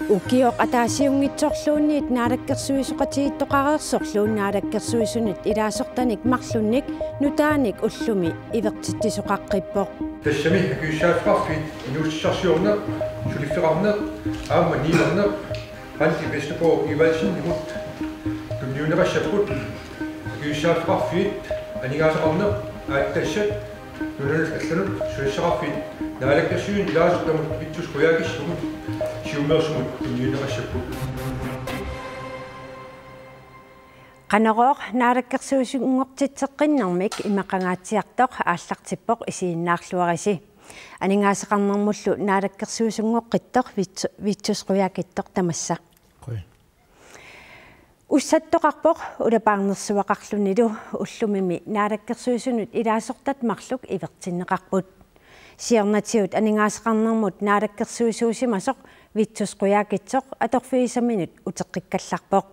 Ukiok ataasiungitsorluunniit naalakkersuisuqatigiittoqareersorluunnaалаккерсуисунит илаасортаник марлунник нутааник уллуми ивертиттисоқаққиппоқ тассами акуиссааффарфит инууссарсиорне сулиффеқарне аама ниилерне анти вестепоо ивалсин имут тунниунерассаппут акуиссааффарфит анигаасақарне ааттассат нунунус алланут сулиссақарфит наалаккерсуин илаасортамут витсус қуяакиссумут сиумеерсумут тунниунерассаппут qanaqooq naalakkersuisuunngortitseqqinnermik imaqangaatiartoq ааллартиппоq isiinnaarluarisi анингаасеқарнэрмуллу naalakkersuisunngоққиттоқ витсусқуяакиттоқ тамасса уссаттоқарпоқ улапаарнерсуақарлунилу уллумими naalakkersuisunut илаасортат марлук ивертиннеқарпут сиернатиут анингаасеқарнэрмут naalakkersuisuusimасоқ витсусқуяакитсоқ аторфиисаминут утеққиккалларпоқ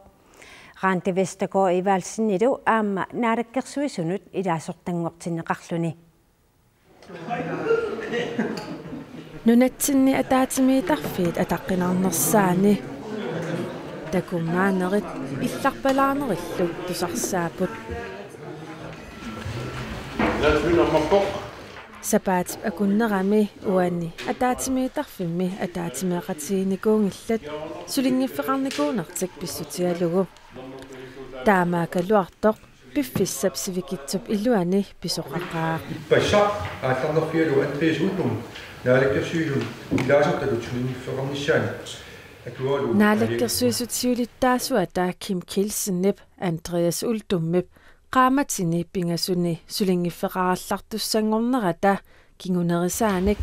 Rante Vestergaard Evalsenillu aamma naalakkersuisunut ilaasortanngortinneqarluni. Nunatsinni ataatimiitarfiit ataqqinarnersaani. Takummaanerit illarpalaanerillu tusarsaaput. Sapaat akunnerami uanni ataatimiitarfimmi ataatimeeqatiinikuungillat sulingiffeqarnikuunartik pissutialugu. Taamaakalluartoq piffissapsivikitsup illuani pisoqaqaa. Passa aallarnerfialu antriisuutum naalakkersuisun ilaasortalut sulingiffeqarnissaani. Naalakkersuisutiulittaasuata Kim Kielsen-nip Andreas Uldummip qaamatini pingasuni sulingiffeqarallartussangornerata kingunerisaanik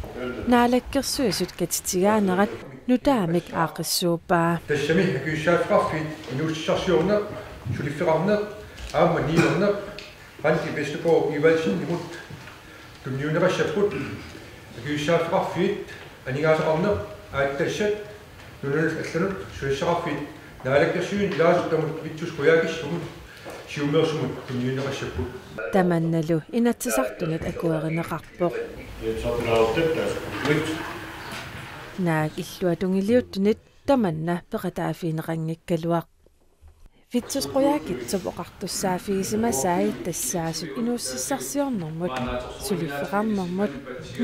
naalakkersuisut katitigaaneret nutaamik aaqissuupaa. Tassami akuiссааффарфит инууссарсиорне сулиффеқарне аама ниилерне анти вестепоо ивалсин имут тунниунерассаппут акуиссааффарфит анигаасақарне ааттассат нунунус алланут сулиссақарфит наалаккерсуин илаасортамут витсус қуяакиссумут сиумеерсумут тунниунерассаппут таманналу инатсисартунат акуеринеқарпоқ наак иллуатунгилиуттунит таманна пеқатаафиинеқангиккалуақ витсусқуяакитсуп оқартуссаафигисимасаи тассаасут инууссиссарсиорнэрмут сулиффеқарнэрмут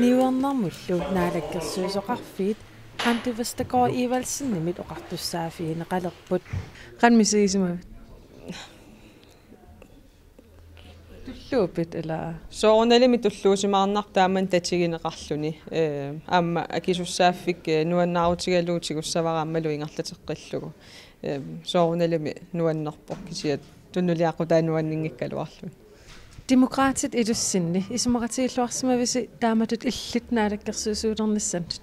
ниуернэрмуллу наалаккерсуисоқарфиит Rante Vestergaard Evalsenimit оқартуссаафиинеқалерпут qanmisiisima tulluupit ila soornalimi tulluusimaarnartaaman tatigинеқарлүни аама акисуссааффик нуаннаарутигалуутигуссаварааммалу ингерлатеққиллугу соорналими нуаннерпоқ кисиат туннулиақутаа нуаннингиккалуарлу Demokratit idussinni исумақатигиллуарсимависи тааматут иллит наалаккерсуисуудерниссант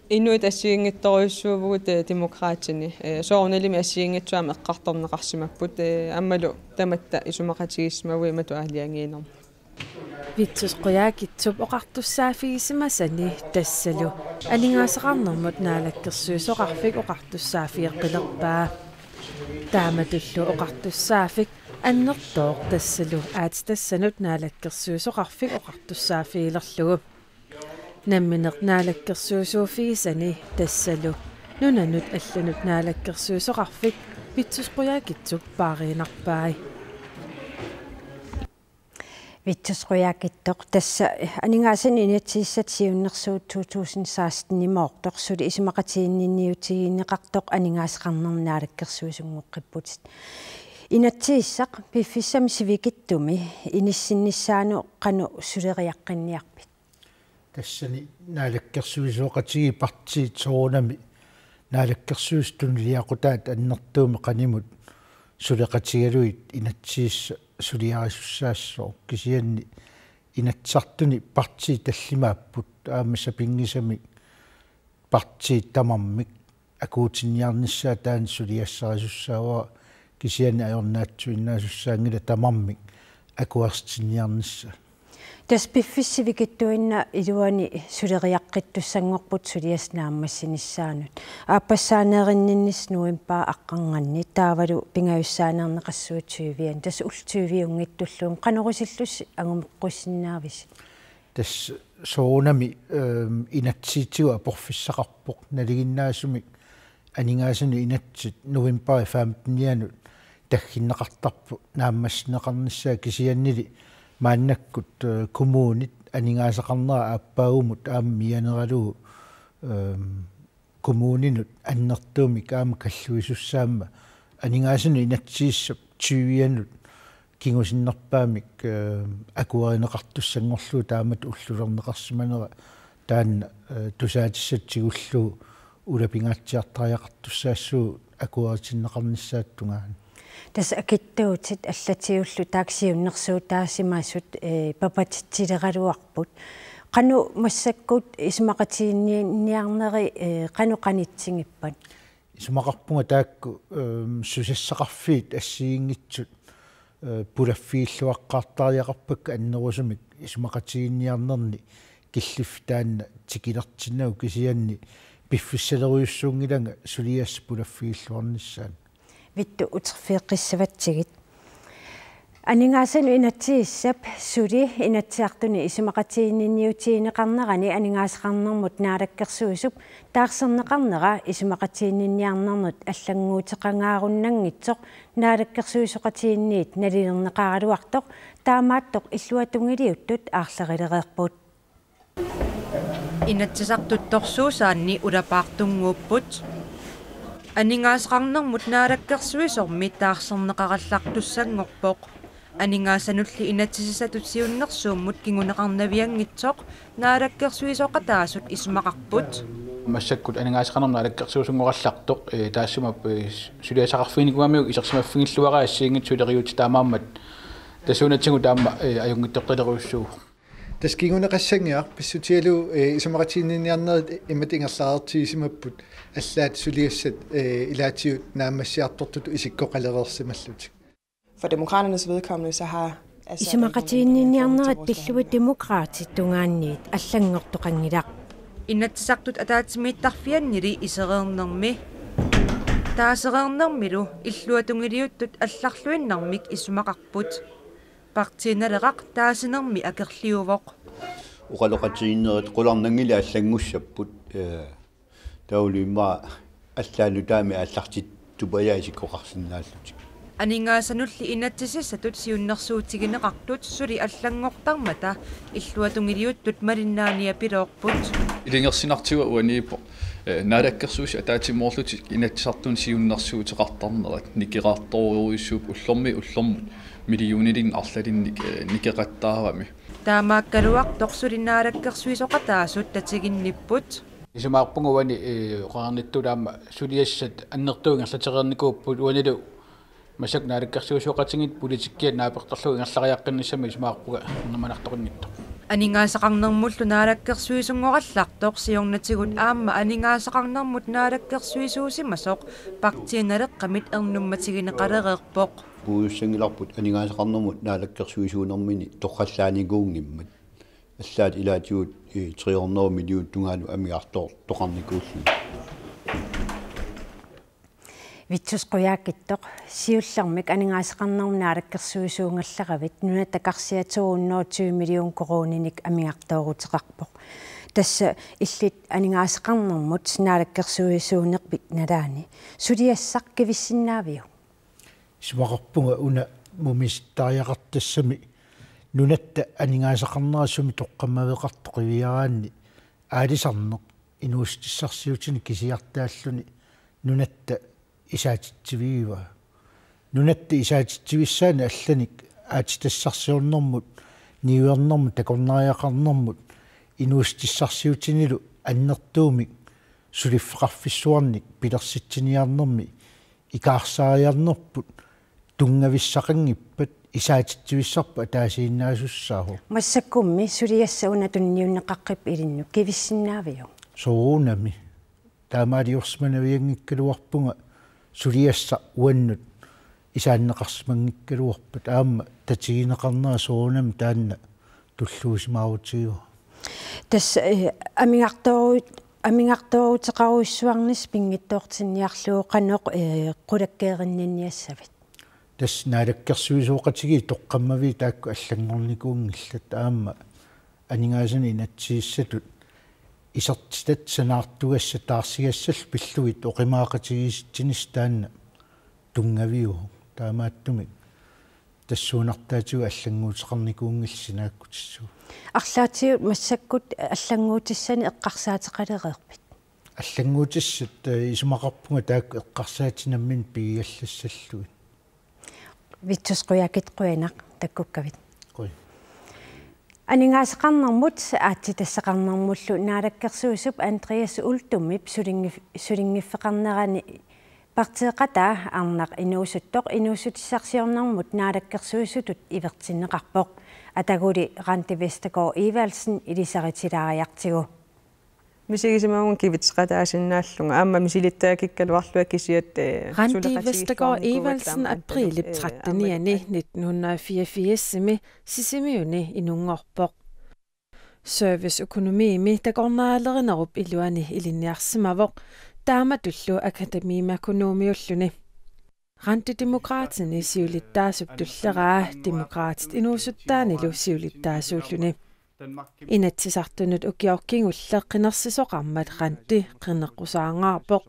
инуит ассиингитторюссуувгут демократини соорналими ассиингитсуама эққарторнеқарсимаппут аммалу таматта исумақатигиссмауи мату аалиангиинерм витсусқуяакитсуп оқартуссаафигисимасани тассалу алингаасеқарнэрмут наалаккерсуисоқарфик оқартуссаафиеққилерпаа тааматуллу оқартуссаафик аннертооқ тассалу аатитассанут наалаккерсуисоқарфик оқартуссаафиилерлугу намминеқ наалаккерсуисууфигисани тассалу нунанут алланут наалаккерсуисоқарфик витсусқуяакитсуп паариинарпаи витсусқуяакиттоқ тасса анингаасани инатсииссат сиуннэрсуут 2016 нимоорторсули исумақатииннинниутигинеқартоқ анингаасеқарнер наалаккерсуисунгоққиппутит инатсииссақ пиффиссами сивикиттуми иниссиннссаану қану сулериаққинниарпит тассани наалаккерсуисуоқатиги партиит соонами наалаккерсуистунлиақутаат аннертууми қанимут сулеқатигалуит инатсиисса сулиарисуссаассоо кисианни инатсартуни партиит таллимааппут аамаса пингисами партиит тамармик акуутинниарниссаа таан сулиассарисуссаава кисианни аёрнаатсуиннаасуссаангила тамармик акуарстинниарнисса тас пиффиссивикиттуинна илуани сулериаққиттуссангорпут сулиаснааммассиниссаанут ааппассаанееринниннис нуимпаа аққанганни таавалу пингаюссаанернеқассуутсуивиан тас ултуивиунгиттуллуун қанорисиллусси агумеққуссиннаавис тас соонами инатсиитигуа порфиссақарпоқ налигиннаасумик анингаасуни инатсит новембари 15-нианут таггиннеқартарпу нааммассинеқарниссаа кисианнили мааннаккут коммуунит анингаасақарнера ааппаагумут аама мианералугу коммуунинут аннертуумик аама каллуисуссаама анингаасуни инатсииссап 20-янут кингусиннерпаамик акуаринеқартуссангорлуу таамат уллулернеқарсиманера таанна тусаатиссатсигуллуу улапингаатсиартариақартуссаассуу акуаритиннеқарниссааттунгаан тас акиттуутит аллатиуллу таксиуннерсуу таасимаасут папатитсилералуарпут кану массаккут исмақатиинниарнери кану канитсигиппат исмақарпунга таакку сусассақарфиит ассиингитсут пулаффииллуаққартариақарпак аннерусумик исмақатиинниарнерни киллиф таанна тикилертиннау кисианни пиффиссалеруйуссуунгиланга сулиасс пулаффииллуарниссаан витту утерфиэққиссаватсигит анингаасану инатсииссап сули инатсиартуни исмақатиинниутиинеқарнерани анингаасеқарнермут наалаккерсуисуп таарсернеқарнера исмақатиинниарнернут аллангуутеқангааруннангитсоқ наалаккерсуисоқатиинниит налилернеқаралуартоқ таамааттоқ иллуатунгилиуттут аарлерилереерпут инатсисартутторсуусаанни улапаартунгууппут анингаасеқарнермут наалаккерсуисорми таарсернеқараллартуссангорпоқ анингаасанулли инатсисатутсиуннерсууммут кингунеқарнавиангитсоқ наалаккерсуисоқатаасут исмақарпут массаккут анингаасеқарнерна наалаккерсуусунгораллартоқ таассумап сулиасақарфиникуамиук исерсимаффигиллуараа ассиингитсулериут таамааммат тасуунатсигу таама аюнгиттоққилеруссуу таскигунеқассангиар писсутиалу исумақатиинниарнерит иматингерлаарартиисимаппут аллаат сулиассат илаатиут наамассиартортуту исиккоқалереерсималлутик. For demokraternes vedkommende så har исмақатиинниарнерит пиллуи демокраатит тунгаанниит аллангортоқангилақ инатсисартут атаатимииттарфианнили исереернерми таасереернермилу иллуатунгилиуттут алларлуиннармик исумақарпут партииналеқақ таасинерми акерлиувоқ уқалоқатииннерит қуларнангили аллангуссаппут таулимма аллаалу таами аллартит тупаяасиккоқарсинааллутик анингаасанулли инатсисиссатут сиуннерсуутигинеқартут сули аллангортармата иллуатунгилиуттут малиннаания пилоорпут илингерсинартуга уанииппо наалаккерсуус атаатимоорлутик инатсартун сиуннерсуутеқартарнерат никеқарторуйуссууп уллормут миллионилин арлалинник никеқаттааравами таамааккалуартоқ сулиннаалаккерсуисоқатаасут татигинниппут исумаарпунгуани оқарниттулаама сулиассат аннертуунгерлатерерникууппут уанилу масак наалаккерсуусуоқатингит политиккиат наапертарлуг ингерлариаққиннссами исумаарпуга нерманарториннитто анингаасақарнермуллу наалаккерсуисунгораллартоқ сиорнатигут аама анингаасақарнермут наалаккерсуисуусимасоқ партииналеққамит ернумматигинеқалереерпоқ пууссангиларпут анингаасақарнермут наалаккерсуисуунэрмини тоққаллааникуунгиммат аллаат илаатиут 300 миллион тунгаалу амиартоор тоқарникуулли витсусқуяаккиттоқ сиуллермик анингаасеқарнерму наалаккерсуисуунгалларавит нунатакарсиатуунноо 20 миллион корониник амиартоорутеқарпоқ тасса иллит анингаасеқарнермут наалаккерсуисуунерпит налаани сулиассақ кивиссиннаавиу исмақарпунга уна мумистариақартассами нунатта анингаасақарнерасуми тоққаммавеқартоқивиараанни аалисарнеқ инуустиссарсиутини кисиартааллуни нунатта исаатитсивиива нунатта исаатитсивиссаани алланик аатитассарсиорнэрмут ниуернэрмут такорнариақарнэрмут инуустиссарсиутинилу аннертуумик сулиффеқарфиссуарник пилерситсиниарнэрми икаарсаариарнерпут тунгависсақангиппат исаатитсивиссарпа таасииннаасуссааху массаккумми сулиасса унатунниуннеқаққип илинну кивиссиннаавиу соонами таамаалиорсманавиангиккалуарпунга сулиасса уаннут исааннеқарсмангиккалуарпат аама татигинеқарнера соонами таанна туллуусимаарутигу тас амингартоорутеқаруиссуарнис пингиттоортинниарлуоқаноқ қулаккеериннинниассавит тас наалаккерсуисуоқатиги тоққаммави таакку аллангорникуунгиллат аама анингаасани натсииссатут исертитат санаартугасса таарсигассал пиллуит оқимаақатигиситсинис таанна тунгавиу таамааттумик тассуунартаатиу аллангуутеқарникуунгилсинааккутиссуу арлаатиу массаккут аллангуутиссани эққарсаатеқалереерпит аллангуутиссат исумақарпунга таак эққарсаатинаммин пигиаллассаллуит витсусқуякитқуянақ таккуккавит қой анигаасеқарнэрмут аатитассеқарнэрмуллу наалаккерсуусуп Андреас Ултуммип сулингиффеқарнерани партеқатаа арнақ инуусуттоқ инуусутиссарсиорнэрмут наалаккерсуусутут ивертиннеқарпоқ атагули Ранти Вестегård Evalsen илисаритилаариартигу мисигисимаун кивитсеқатаасиннааллунга аама мисилиттаакиккалуарлуа кисиат Ранти Вестегård Evalsen априлип 13-ани 1984-ми сисимиуни инунгорпоқ сервисøkonomiimi такорнаалеринеруп илуани илинниарсимавоқ тааматуллу академиимакономиуллуни Rantidemokraterne siulittaasup tulleraa demokraatit inuusuttaanilu siulittaasuulluni inatsisartunut ukiorkingulleqqinersisoqarmat ranti qinneqqusaangaarpoq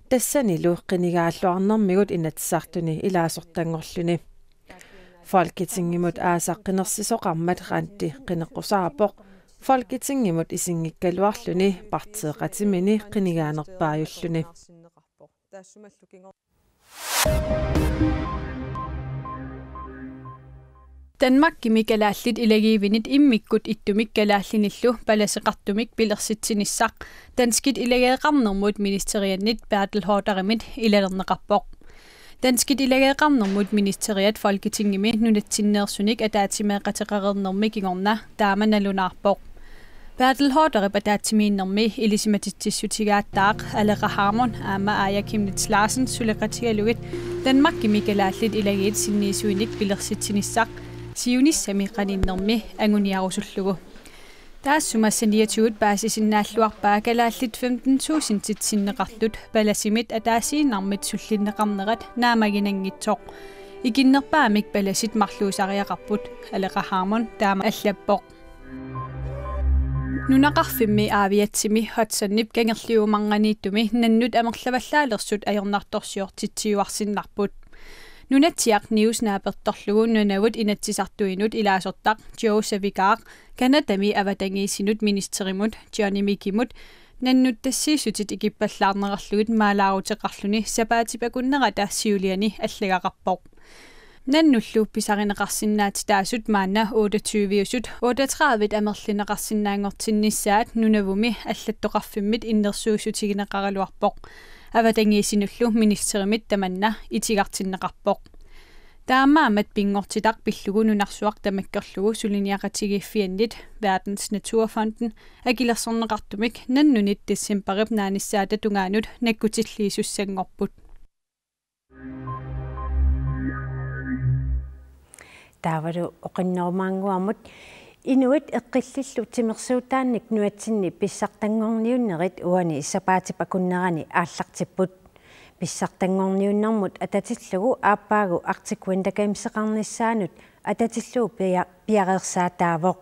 tassanilu qinigaalluarnermigut inatsisartuni ilaasortangorluni Folketingimut aasaqqinnersisoqarmat ranti qinneqqusaarpoq Folketingimut isingikkaluarluni parteeqatimini qinigaanerpaajulluni Danmark kimikkalaallit ilagiivinit immikkut ittumikkalaallinillu palaseqartumik pilersitsinissaq danskit ilageeqarnermut ministeriannit Bertel Haarderimit ilalerneqarpoq danskit ilageeqarnermut ministeriat Folketingimi nunatsinneersunik ataatimeeqateqarernermi kingorna taamanalunaarpoq Bertel Haarderip ataatimiinnermi ilisimatitsissutigaataaq Aleqa Harmon aama Aaja Kimnitz Larsen suleqatigalugit Danmark kimikkalaallit ilagiit sinniisuinik pilersitsinissaq siunissami qaninnermi anguniarusullugu taassumassaniatuut baasisinnaаллуарпаа калааллит 15,000 титсиннеқартут паласимит атаасииннармит суллиннеқарнерат наамагинангитсоқ икиннерпаамик паласит марлуусариақарпут Aleqa Harmon таама аллаппоқ нунақарфимми аавиатсими хатсаннип кангерлиумарганииттуми наннут амерлаваллаалерсут аёрнартторсиортитсиуарсиннарпут Nunatiaq newsnaapertorlugu nunavut inatsisartuinut ilaasortaq Joe Savigaaq Kanadami avatangiisinut ministerimut Johnny Mikimut nannut tassiisutit ikippallaarnerarlugit maalaaruteqarluni sapaatipakunnerata siuliani allagaqarpoq nannullu pisarineqarsinnaati taasut maanna 28-usut 38 amerlineqarsinnaangortinnissaat nunavumi allattoqarfimmit innersuusutigineqaraluarpoq avatangiisinullu ministerimit tamanna itigartinneqarpoq taamaamat pingortitaq pillugu nunarsuaq tamakkerlugu suliniaqatigiffiannit Verdens Naturfonden akilersorneqartumik nannunit decemberip naanissaata tungaanut nakkutilliisussangorput таавалу оқиннерумаангуамут инуит эққиллиллу тимерсуутаанник нуатсинни писсартангорниуннерит уани исапаатипакуннерани ааллартиппут писсартангорниуннэрмут ататиллугу ааппаагу артикуиндакаимсеқарниссаанут ататиллуу пиареерсаатаавоқ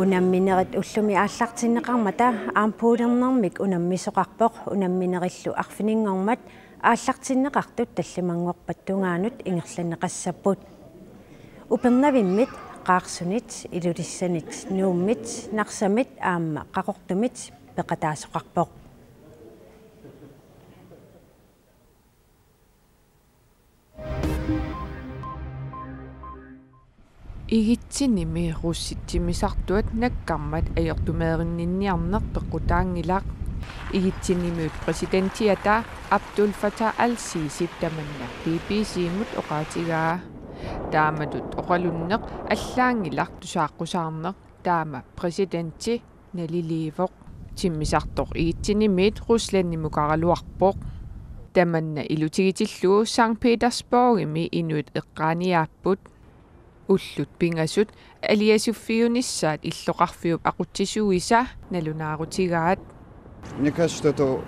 унамминерит уллуми ааллартиннеқармата аампуулернэрмик унаммисоқарпоқ унамминериллу арфинингормат ааллартиннеқартут таллимангорпаттунгаанут ингерланеқассаппут упернавиммит қаарсунит илулиссанит нууммит нарсамит аама қақортумит пеқатаасоқарпоқ игитсиними русситсимисартуат наккармат аёртумеериннинниарнер пеққутаангилаақ игитсинимиут президентиата Абдул Фата Аль-Сиси таманна BBC-мут оқаатигаа тааматут оқалуннеқ аллаангилар тусааққусаарнеқ таама президенти налиливоқ тиммисартоқ игитсинимиит русланнимукаралуарпоқ таманна илутигитиллуу Санкт Петербургими инуит эққааниааппут уллут пингасут алиасуффиунissaат иллоқарфиуп ақутсисуиса налунаарутигаат Мне кажется, что это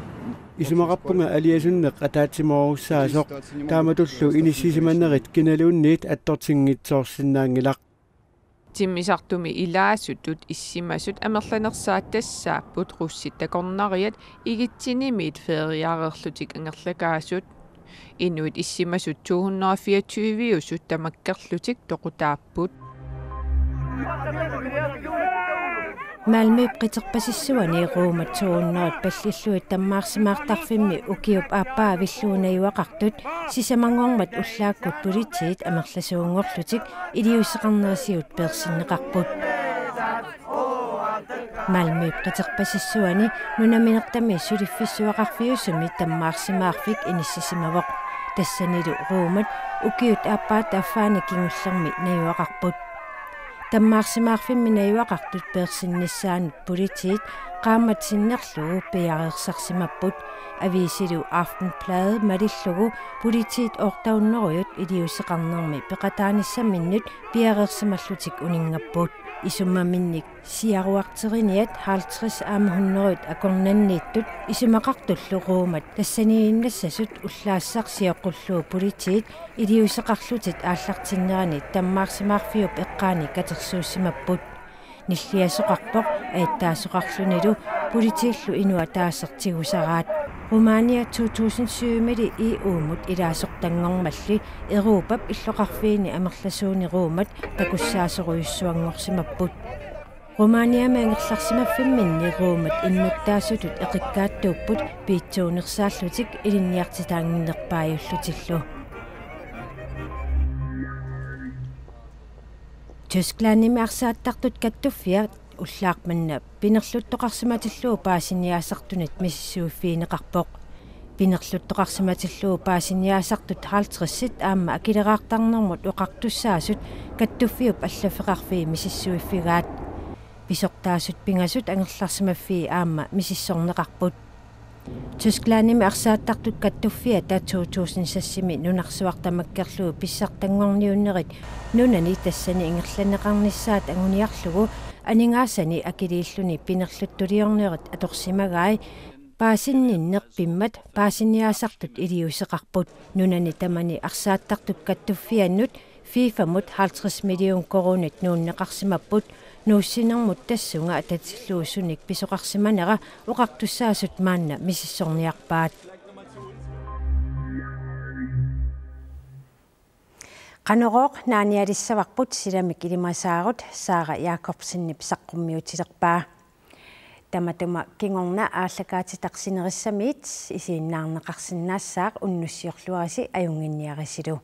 исумақарпунга алиасуннеқ атаатиморуссаасоқ тааматуллу инисисиманнерит киналуунниит аттортингитсоорсиннаангилақ тиммисартуми илаасутут иссимасут амерланерсаат тассааппут русситтакорнариат игитсинимит фериаарерлутик ангерлакаасут инуит иссимасут 224-усут тамаккерлутик тоқутааппут Malmö qiterpasissuani ruumat suunnoot pallilluit tammaarsimaartarfimmi ukiup aappaavilluunayuaqartut sisamangormat ullaakkut politiit amerlasuungorlutik iliuseqarnerisiut peersinneqarput Malmö qiterpasissuani nunaminertami suliffissuaqarfiusumi tammaarsimaarfik inissisimawoq tassanilu ruumat ukiut aappaat affaani kingullermi nayuaqarput таммаарсимаарфимминаюақартут персиннissaanut политиит qaammatsinnerlugu piareersarsimapput aviisilu Aftenbladet malillugu politiit ortaunneruyut iliuseqarnermi peqataanissaminnut piareersimallutik uningapput isummaminnik siaruarteriniat 50 aamahunnerut akornanniittut isumaqartulluruumat tassaniinnassasut ullaassarsioqqullu politiit iliuseqarlutit aallartinnerani tammaarsimaarfiup eqqaani katersuussimapput nilliasoqarpoq aittaasoqarlunilu politiillu inua taassertigusaraat Rumania 2007 EU-mut ilaasortangormalli Euroopap illoqarfiini amerlasuuni ruumat takussaasoruyussuangorsimapput Rumania maangerlarsimaffiminni ruumat innuttaasutut eqikkaattууpput piitsuunersaallutik ilinniartitaanginnerpaajullutillu Tysklandimi arsaattartut kattuffiat уллаарманна пинерлуттоқарсиматиллуу паасиниаасартунит миссуиффиинеқарпоқ пинерлуттоқарсиматиллуу паасиниаасартут 50-сит аама акилераартарнэрмут оқартуссаасут каттуффиуп аллафеқарфии миссуиффигаат писортаасут пингасут ангерларсимаффии аама миссорнеқарпут Tysklandimi арсааттартут каттуффиа та 2000-сассими нунарсуартамаккерлуу писсартангорниуннерит нунани тассани ингерланеқарнissaат агуниарлугу анингаасани акилииллуни пинерлуттулиорнерит аторсимагаи паасинниннерпиммат паасиниаасартут илиусеқарпут нунани тамани арсааттартут каттуффианнут FIFA-мут 50 миллион коронит нууннеқарсимаппут нууссинермут тассунга ататиллуусуник писоқарсиманера оқартуссаасут маанна миссорниарпаат Qanoroq naanialissavaqput silamik ilimasaagut Saara Jacobsenni pisaqqumiutillerpaa tamatuma kingorna aallakaatitaqsinerissamiit isiinnaarneqarsinnaassaaq unnussiorluarisi ajunginniarisilu